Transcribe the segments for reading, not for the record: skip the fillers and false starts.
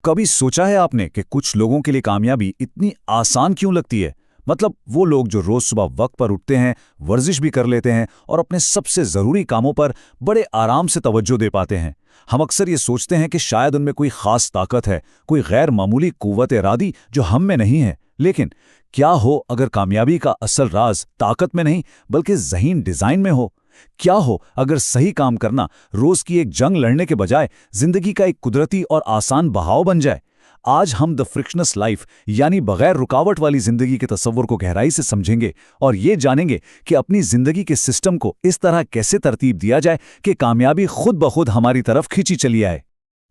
कभी सोचा है आपने कि कुछ लोगों के लिए कामयाबी इतनी आसान क्यों लगती है? मतलब वो लोग जो रोज सुबह वक्त पर उठते हैं, वर्जिश भी कर लेते हैं और अपने सबसे जरूरी कामों पर बड़े आराम से तवज्जो दे पाते हैं। हम अक्सर ये सोचते हैं कि शायद उनमें कोई खास ताकत है, कोई गैर मामूली कुव्वत इरादी जो हम में नहीं है। लेकिन क्या हो अगर कामयाबी का असल राज ताकत में नहीं बल्कि ज़हीन डिजाइन में हो? क्या हो अगर सही काम करना रोज की एक जंग लड़ने के बजाय जिंदगी का एक कुदरती और आसान बहाव बन जाए? आज हम द फ्रिक्शनस लाइफ यानी बगैर रुकावट वाली जिंदगी के तस्वर को गहराई से समझेंगे और ये जानेंगे कि अपनी जिंदगी के सिस्टम को इस तरह कैसे तरतीब दिया जाए कि कामयाबी खुद ब खुद हमारी तरफ खींची चली आए।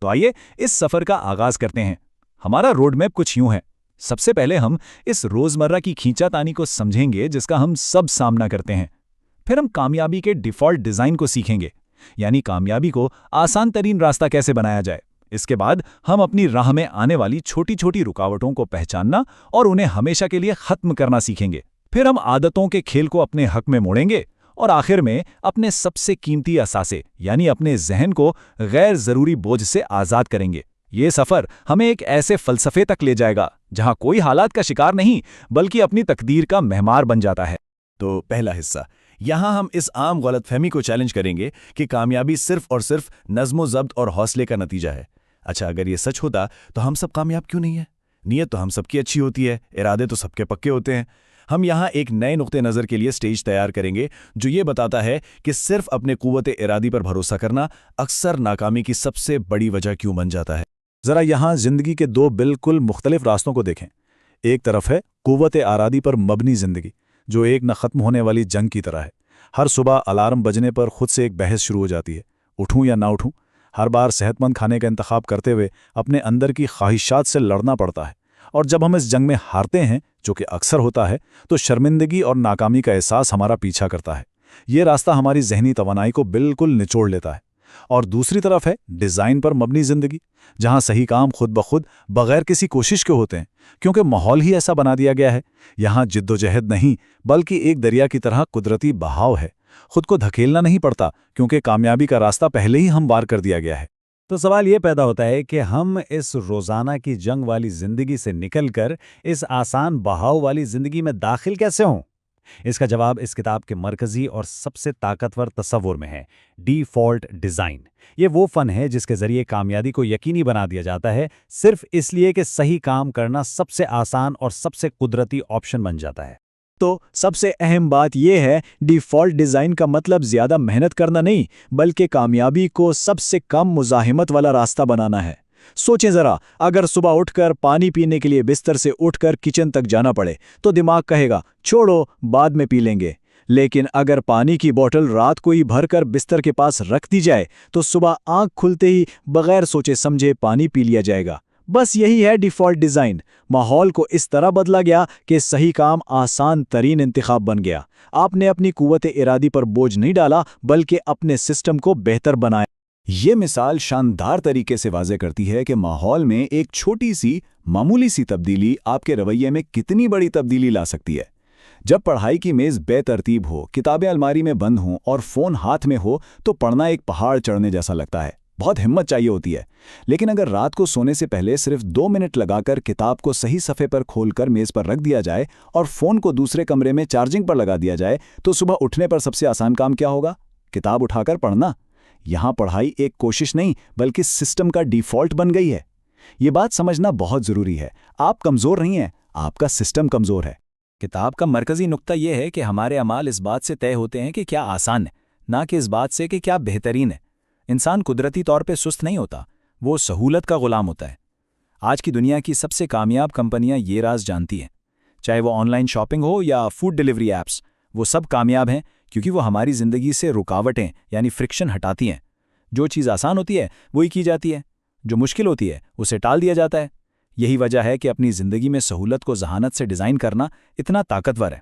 तो आइए इस सफर का आगाज करते हैं। हमारा रोड मैप कुछ यूं है। सबसे पहले हम इस रोजमर्रा की खींचातानी को समझेंगे जिसका हम सब सामना करते हैं। फिर हम कामयाबी के डिफॉल्ट डिजाइन को सीखेंगे, यानी कामयाबी को आसान तरीन रास्ता कैसे बनाया जाए। इसके बाद हम अपनी राह में आने वाली छोटी छोटी रुकावटों को पहचानना और उन्हें हमेशा के लिए खत्म करना सीखेंगे। फिर हम आदतों के खेल को अपने हक में मोड़ेंगे और आखिर में अपने सबसे कीमती असासे यानी अपने जहन को गैर जरूरी बोझ से आजाद करेंगे। ये सफर हमें एक ऐसे फलसफे तक ले जाएगा जहां कोई हालात का शिकार नहीं बल्कि अपनी तकदीर का मेहमान बन जाता है। तो पहला हिस्सा, यहाँ हम इस आम गलतफहमी को चैलेंज करेंगे कि कामयाबी सिर्फ और सिर्फ नज़्म-ओ-ज़ब्त और हौसले का नतीजा है। अच्छा, अगर ये सच होता तो हम सब कामयाब क्यों नहीं है? नीयत तो हम सबकी अच्छी होती है, इरादे तो सबके पक्के होते हैं। हम यहाँ एक नए नुक्ते नज़र के लिए स्टेज तैयार करेंगे जो ये बताता है कि सिर्फ अपने कुव्वत इरादी पर भरोसा करना अक्सर नाकामी की सबसे बड़ी वजह क्यों बन जाता है। जरा यहाँ जिंदगी के दो बिल्कुल मुख्तलिफ रास्तों को देखें। एक तरफ है कुव्वत इरादी पर मबनी जिंदगी, जो एक न खत्म होने वाली जंग की तरह है। हर सुबह अलार्म बजने पर खुद से एक बहस शुरू हो जाती है, उठूं या ना उठूं। हर बार सेहतमंद खाने का इंतखाब करते हुए अपने अंदर की ख्वाहिशात से लड़ना पड़ता है। और जब हम इस जंग में हारते हैं, जो कि अक्सर होता है, तो शर्मिंदगी और नाकामी का एहसास हमारा पीछा करता है। ये रास्ता हमारी जहनी तवानाई को बिल्कुल निचोड़ लेता है। और दूसरी तरफ है डिज़ाइन पर मबनी जिंदगी, जहां सही काम खुद ब खुद बगैर किसी कोशिश के होते हैं, क्योंकि माहौल ही ऐसा बना दिया गया है। यहाँ जिद्दोजहद नहीं बल्कि एक दरिया की तरह कुदरती बहाव है। खुद को धकेलना नहीं पड़ता क्योंकि कामयाबी का रास्ता पहले ही हम वार कर दिया गया है। तो सवाल ये पैदा होता है कि हम इस रोजाना की जंग वाली जिंदगी से निकलकर इस आसान बहाव वाली जिंदगी में दाखिल कैसे हों? इसका जवाब इस किताब के मरकजी और सबसे ताकतवर तस्वुर में है, डिफ़ॉल्ट डिज़ाइन। ये वो फन है जिसके जरिए कामयाबी को यकीनी बना दिया जाता है, सिर्फ इसलिए कि सही काम करना सबसे आसान और सबसे कुदरती ऑप्शन बन जाता है। तो सबसे अहम बात यह है, डिफ़ॉल्ट डिज़ाइन का मतलब ज़्यादा मेहनत करना नहीं बल्कि कामयाबी को सबसे कम मुज़ाहिमत वाला रास्ता बनाना है। सोचें ज़रा, अगर सुबह उठकर पानी पीने के लिए बिस्तर से उठकर किचन तक जाना पड़े तो दिमाग कहेगा छोड़ो बाद में पी लेंगे। लेकिन अगर पानी की बोतल रात को ही भरकर बिस्तर के पास रख दी जाए तो सुबह आंख खुलते ही बगैर सोचे समझे पानी पी लिया जाएगा। बस यही है डिफ़ॉल्ट डिज़ाइन। माहौल को इस तरह बदला गया कि सही काम आसान तरीन इंतखाब बन गया। आपने अपनी कुव्वत इरादी पर बोझ नहीं डाला बल्कि अपने सिस्टम को बेहतर बनाया। ये मिसाल शानदार तरीके से वाज़े करती है कि माहौल में एक छोटी सी मामूली सी तब्दीली आपके रवैये में कितनी बड़ी तब्दीली ला सकती है। जब पढ़ाई की मेज़ बेतरतीब हो, किताबें अलमारी में बंद हों और फ़ोन हाथ में हो तो पढ़ना एक पहाड़ चढ़ने जैसा लगता है। बहुत हिम्मत चाहिए होती है। लेकिन अगर रात को सोने से पहले सिर्फ 2 मिनट लगाकर किताब को सही सफ़े पर खोलकर मेज़ पर रख दिया जाए और फ़ोन को दूसरे कमरे में चार्जिंग पर लगा दिया जाए तो सुबह उठने पर सबसे आसान काम क्या होगा? किताब उठाकर पढ़ना। यहाँ पढ़ाई एक कोशिश नहीं बल्कि सिस्टम का डिफ़ॉल्ट बन गई है। ये बात समझना बहुत ज़रूरी है। आप कमज़ोर नहीं हैं, आपका सिस्टम कमज़ोर है। किताब का मरकजी नुक्ता यह है कि हमारे अमाल इस बात से तय होते हैं कि क्या आसान है, ना कि इस बात से कि क्या बेहतरीन है। इंसान कुदरती तौर पे सुस्त नहीं होता, वो सहूलत का गुलाम होता है। आज की दुनिया की सबसे कामयाब कंपनियां ये राज जानती हैं। चाहे वो ऑनलाइन शॉपिंग हो या फूड डिलीवरी ऐप्स, वो सब कामयाब हैं क्योंकि वो हमारी ज़िंदगी से रुकावटें यानी फ्रिक्शन हटाती हैं। जो चीज़ आसान होती है वही की जाती है, जो मुश्किल होती है उसे टाल दिया जाता है। यही वजह है कि अपनी ज़िंदगी में सहूलत को जहानत से डिज़ाइन करना इतना ताकतवर है।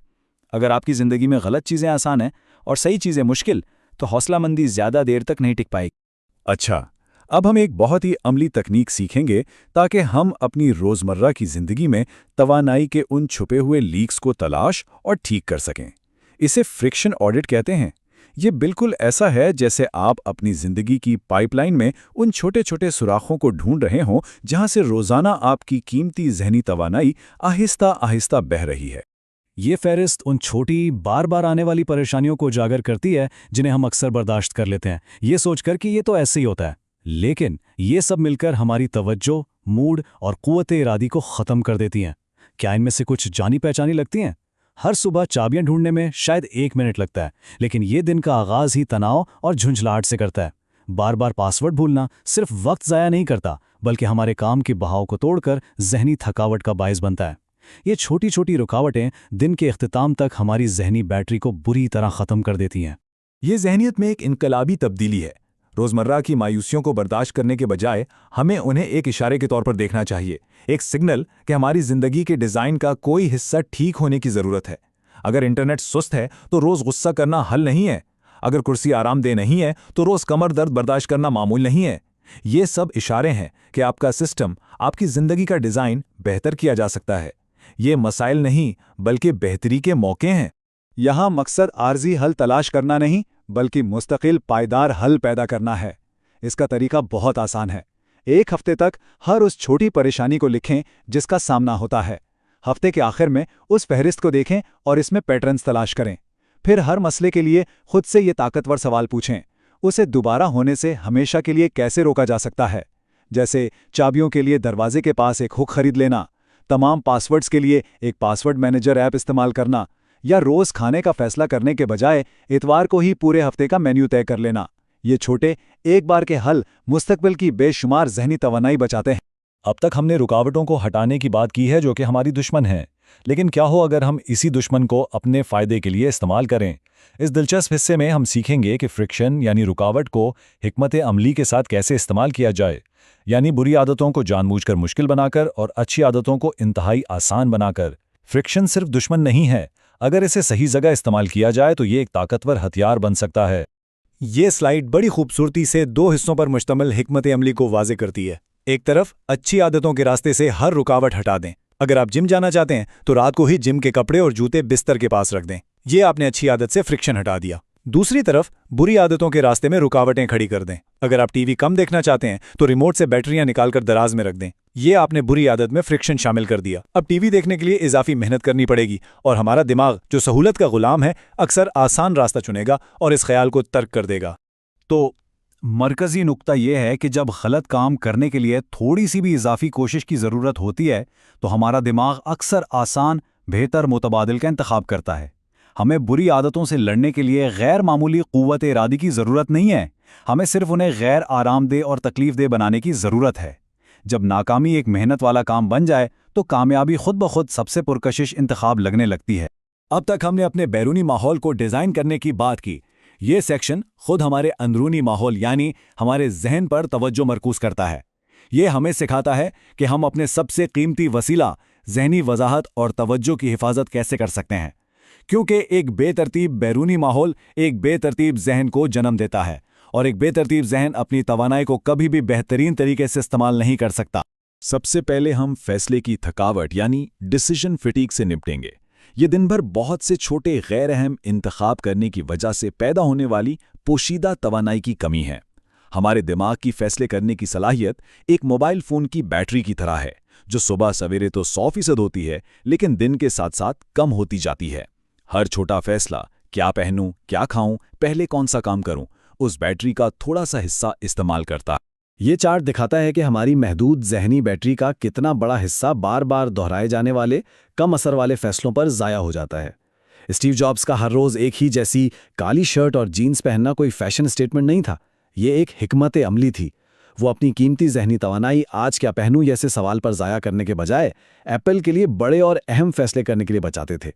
अगर आपकी ज़िंदगी में गलत चीज़ें आसान हैं और सही चीज़ें मुश्किल, तो हौसलामंदी ज़्यादा देर तक नहीं टिक पाएगी। अच्छा, अब हम एक बहुत ही अमली तकनीक सीखेंगे ताकि हम अपनी रोज़मर्रा की ज़िंदगी में तवानाई के उन छुपे हुए लीक्स को तलाश और ठीक कर सकें। इसे फ्रिक्शन ऑडिट कहते हैं। ये बिल्कुल ऐसा है जैसे आप अपनी जिंदगी की पाइपलाइन में उन छोटे छोटे सुराखों को ढूंढ रहे हों जहां से रोजाना आपकी कीमती जहनी तवानाई आहिस्ता आहिस्ता बह रही है। ये फहरिस्त उन छोटी बार बार आने वाली परेशानियों को उजागर करती है जिन्हें हम अक्सर बर्दाश्त कर लेते हैं, ये सोचकर कि ये तो ऐसे ही होता है। लेकिन ये सब मिलकर हमारी तवज्जो, मूड और क़ुव्वत इरादी को ख़त्म कर देती हैं। क्या इनमें से कुछ जानी पहचानी लगती हैं? हर सुबह चाबियां ढूंढने में शायद 1 मिनट लगता है, लेकिन ये दिन का आगाज़ ही तनाव और झुंझलाहट से करता है। बार बार पासवर्ड भूलना सिर्फ वक्त ज़ाया नहीं करता, बल्कि हमारे काम के बहाव को तोड़कर ज़हनी थकावट का बायस बनता है। ये छोटी छोटी रुकावटें दिन के इख्तिताम तक हमारी ज़हनी बैटरी को बुरी तरह ख़त्म कर देती हैं। ये जहनियत में एक इनकलाबी तब्दीली है। रोज़मर्रा की मायूसियों को बर्दाश्त करने के बजाय हमें उन्हें एक इशारे के तौर पर देखना चाहिए, एक सिग्नल कि हमारी ज़िंदगी के डिज़ाइन का कोई हिस्सा ठीक होने की ज़रूरत है। अगर इंटरनेट सुस्त है तो रोज़ गुस्सा करना हल नहीं है। अगर कुर्सी आरामदेह नहीं है तो रोज़ कमर दर्द बर्दाश्त करना मामूल नहीं है। ये सब इशारे हैं कि आपका सिस्टम, आपकी ज़िंदगी का डिज़ाइन बेहतर किया जा सकता है। ये मसाइल नहीं बल्कि बेहतरी के मौके हैं। यहाँ मकसद आर्जी हल तलाश करना नहीं, बल्कि मुस्तकिल पायदार हल पैदा करना है। इसका तरीका बहुत आसान है। 1 हफ्ते तक हर उस छोटी परेशानी को लिखें जिसका सामना होता है। हफ्ते के आखिर में उस फहरिस्त को देखें और इसमें पैटर्न्स तलाश करें। फिर हर मसले के लिए खुद से ये ताकतवर सवाल पूछें, उसे दोबारा होने से हमेशा के लिए कैसे रोका जा सकता है। जैसे चाबियों के लिए दरवाजे के पास एक हुक खरीद लेना, तमाम पासवर्ड्स के लिए एक पासवर्ड मैनेजर ऐप इस्तेमाल करना, या रोज़ खाने का फैसला करने के बजाय इतवार को ही पूरे हफ्ते का मेन्यू तय कर लेना। ये छोटे एक बार के हल मुस्तकबिल की बेशुमार ज़हनी तवानाई बचाते हैं। अब तक हमने रुकावटों को हटाने की बात की है जो कि हमारी दुश्मन है, लेकिन क्या हो अगर हम इसी दुश्मन को अपने फ़ायदे के लिए इस्तेमाल करें? इस दिलचस्प हिस्से में हम सीखेंगे कि फ्रिक्शन यानी रुकावट को हिकमत अमली के साथ कैसे इस्तेमाल किया जाए, यानी बुरी आदतों को जानबूझकर मुश्किल बनाकर और अच्छी आदतों को इंतहाई आसान बनाकर। फ्रिक्शन सिर्फ दुश्मन नहीं है, अगर इसे सही जगह इस्तेमाल किया जाए तो ये एक ताकतवर हथियार बन सकता है। ये स्लाइड बड़ी खूबसूरती से 2 हिस्सों पर मुश्तमिल हिकमत अमली को वाज़े करती है। एक तरफ अच्छी आदतों के रास्ते से हर रुकावट हटा दें। अगर आप जिम जाना चाहते हैं तो रात को ही जिम के कपड़े और जूते बिस्तर के पास रख दें। ये आपने अच्छी आदत से फ्रिक्शन हटा दिया। दूसरी तरफ बुरी आदतों के रास्ते में रुकावटें खड़ी कर दें। अगर आप टीवी कम देखना चाहते हैं तो रिमोट से बैटरियां निकालकर दराज में रख दें। ये आपने बुरी आदत में फ्रिक्शन शामिल कर दिया। अब टीवी देखने के लिए इजाफी मेहनत करनी पड़ेगी और हमारा दिमाग, जो सहूलत का गुलाम है, अक्सर आसान रास्ता चुनेगा और इस ख्याल को तर्क कर देगा। तो मरकज़ी नुक्ता यह है कि जब गलत काम करने के लिए थोड़ी सी भी इजाफी कोशिश की ज़रूरत होती है तो हमारा दिमाग अक्सर आसान, बेहतर मुतबादिल का इंतखाब करता है। हमें बुरी आदतों से लड़ने के लिए गैर मामूली क़ुव्वत इरादी की ज़रूरत नहीं है, हमें सिर्फ उन्हें गैर आरामदेह और तकलीफ़देह बनाने की ज़रूरत है। जब नाकामी एक मेहनत वाला काम बन जाए तो कामयाबी खुद ब खुद सबसे पुरकशिश इंतखाब लगने लगती है। अब तक हमने अपने बैरूनी माहौल को डिज़ाइन करने की बात की। ये सेक्शन खुद हमारे अंदरूनी माहौल यानी हमारे जहन पर तवज्जो मरकूज़ करता है। ये हमें सिखाता है कि हम अपने सबसे कीमती वसीला जहनी वजाहत और तवज्जो की हिफाजत कैसे कर सकते हैं, क्योंकि एक बेतरतीब बैरूनी माहौल एक बेतरतीब जहन को जन्म देता है और एक बेतरतीब जहन अपनी तवानाई को कभी भी बेहतरीन तरीके से इस्तेमाल नहीं कर सकता। सबसे पहले हम फैसले की थकावट यानी डिसीजन फिटीग से निपटेंगे। ये दिन भर बहुत से छोटे गैर अहम इंतखाब करने की वजह से पैदा होने वाली पोशीदा तवानाई की कमी है। हमारे दिमाग की फैसले करने की सलाहियत एक मोबाइल फ़ोन की बैटरी की तरह है, जो सुबह सवेरे तो 100% होती है, लेकिन दिन के साथ साथ कम होती जाती है। हर छोटा फैसला, क्या पहनूं, क्या खाऊं, पहले कौन सा काम करूं, उस बैटरी का थोड़ा सा हिस्सा इस्तेमाल करता है। ये चार्ट दिखाता है कि हमारी महदूद जहनी बैटरी का कितना बड़ा हिस्सा बार बार दोहराए जाने वाले कम असर वाले फैसलों पर ज़ाया हो जाता है। स्टीव जॉब्स का हर रोज़ एक ही जैसी काली शर्ट और जीन्स पहनना कोई फैशन स्टेटमेंट नहीं था, ये एक हिकमत अमली थी। वो अपनी कीमती जहनी तवानाई आज क्या पहनूं जैसे सवाल पर ज़ाया करने के बजाय एप्पल के लिए बड़े और अहम फैसले करने के लिए बचाते थे।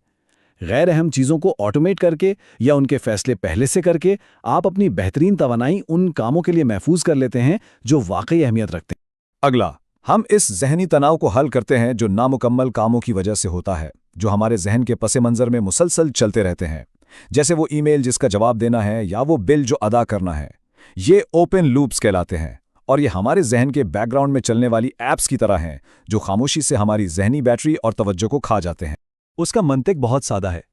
गैर अहम चीज़ों को ऑटोमेट करके या उनके फैसले पहले से करके आप अपनी बेहतरीन तवानाई उन कामों के लिए महफूज कर लेते हैं जो वाकई अहमियत रखते हैं। अगला, हम इस जहनी तनाव को हल करते हैं जो नामुकम्मल कामों की वजह से होता है, जो हमारे जहन के पस मंज़र में मुसलसल चलते रहते हैं, जैसे वो ईमेल जिसका जवाब देना है या वो बिल जो अदा करना है। ये ओपन लूप्स कहलाते हैं और ये हमारे जहन के बैकग्राउंड में चलने वाली ऐप्स की तरह हैं जो खामोशी से हमारी जहनी बैटरी और तवज्जो को खा जाते हैं। उसका मंतिक बहुत सादा है।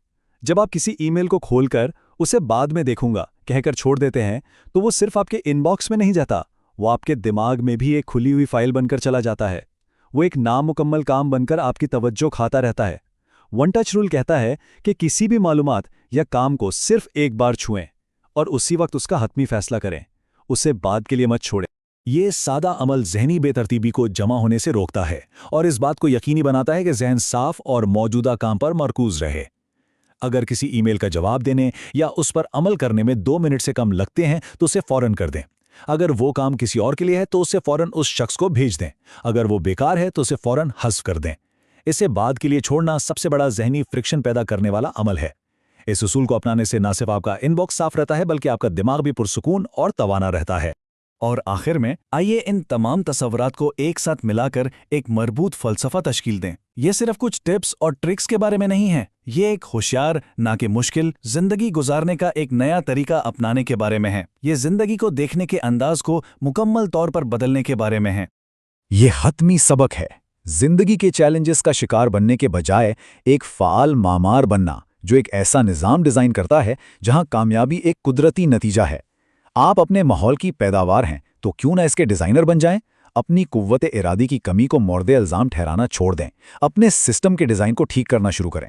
जब आप किसी ईमेल को खोलकर उसे बाद में देखूंगा कहकर छोड़ देते हैं तो वो सिर्फ आपके इनबॉक्स में नहीं जाता, वो आपके दिमाग में भी एक खुली हुई फाइल बनकर चला जाता है। वो एक नामुकम्मल काम बनकर आपकी तवज्जो खाता रहता है। वन टच रूल कहता है कि किसी भी मालूमात या काम को सिर्फ एक बार छुएं और उसी वक्त उसका हतमी फैसला करें, उसे बाद के लिए मत छोड़ें। ये सादा अमल ज़हनी बेतरतीबी को जमा होने से रोकता है और इस बात को यकीनी बनाता है कि ज़हन साफ और मौजूदा काम पर मरकूज रहे। अगर किसी ईमेल का जवाब देने या उस पर अमल करने में 2 मिनट से कम लगते हैं तो उसे फौरन कर दें। अगर वो काम किसी और के लिए है तो उसे फौरन उस शख्स को भेज दें। अगर वो बेकार है तो उसे फौरन हज़्फ कर दें। इसे बाद के लिए छोड़ना सबसे बड़ा ज़हनी फ्रिक्शन पैदा करने वाला अमल है। इस उसूल को अपनाने से न सिर्फ आपका इनबॉक्स साफ रहता है बल्कि आपका दिमाग भी पुरसुकून और तवाना रहता है। और आखिर में आइए इन तमाम तसव्वुरात को एक साथ मिलाकर एक मरबूत फ़लसफ़ा तश्कील दें। ये सिर्फ कुछ टिप्स और ट्रिक्स के बारे में नहीं है, ये एक होशियार ना कि मुश्किल ज़िंदगी गुजारने का एक नया तरीका अपनाने के बारे में है। ये ज़िंदगी को देखने के अंदाज को मुकम्मल तौर पर बदलने के बारे में है। ये हतमी सबक है, जिंदगी के चैलेंजेस का शिकार बनने के बजाय एक फ़ाल मामार बनना जो एक ऐसा निज़ाम डिज़ाइन करता है जहां कामयाबी एक कुदरती नतीजा है। आप अपने माहौल की पैदावार हैं तो क्यों ना इसके डिज़ाइनर बन जाएं। अपनी कुव्वत इरादी की कमी को मोर्दे इल्ज़ाम ठहराना छोड़ दें, अपने सिस्टम के डिज़ाइन को ठीक करना शुरू करें।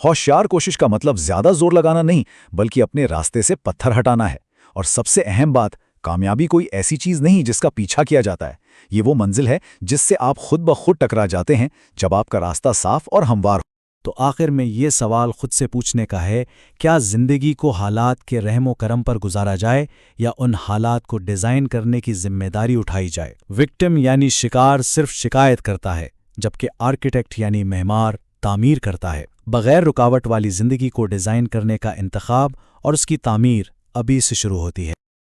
होशियार कोशिश का मतलब ज़्यादा जोर लगाना नहीं बल्कि अपने रास्ते से पत्थर हटाना है। और सबसे अहम बात, कामयाबी कोई ऐसी चीज़ नहीं जिसका पीछा किया जाता है, ये वो मंजिल है जिससे आप खुद ब खुद टकरा जाते हैं जब आपका रास्ता साफ और हमवार हो। तो आखिर में ये सवाल खुद से पूछने का है, क्या ज़िंदगी को हालात के रहमो करम पर गुजारा जाए या उन हालात को डिज़ाइन करने की जिम्मेदारी उठाई जाए। विक्टिम यानी शिकार सिर्फ शिकायत करता है, जबकि आर्किटेक्ट यानी मेहमार तामीर करता है। बग़ैर रुकावट वाली ज़िंदगी को डिज़ाइन करने का इंतखाब और उसकी तामीर अभी से शुरू होती है।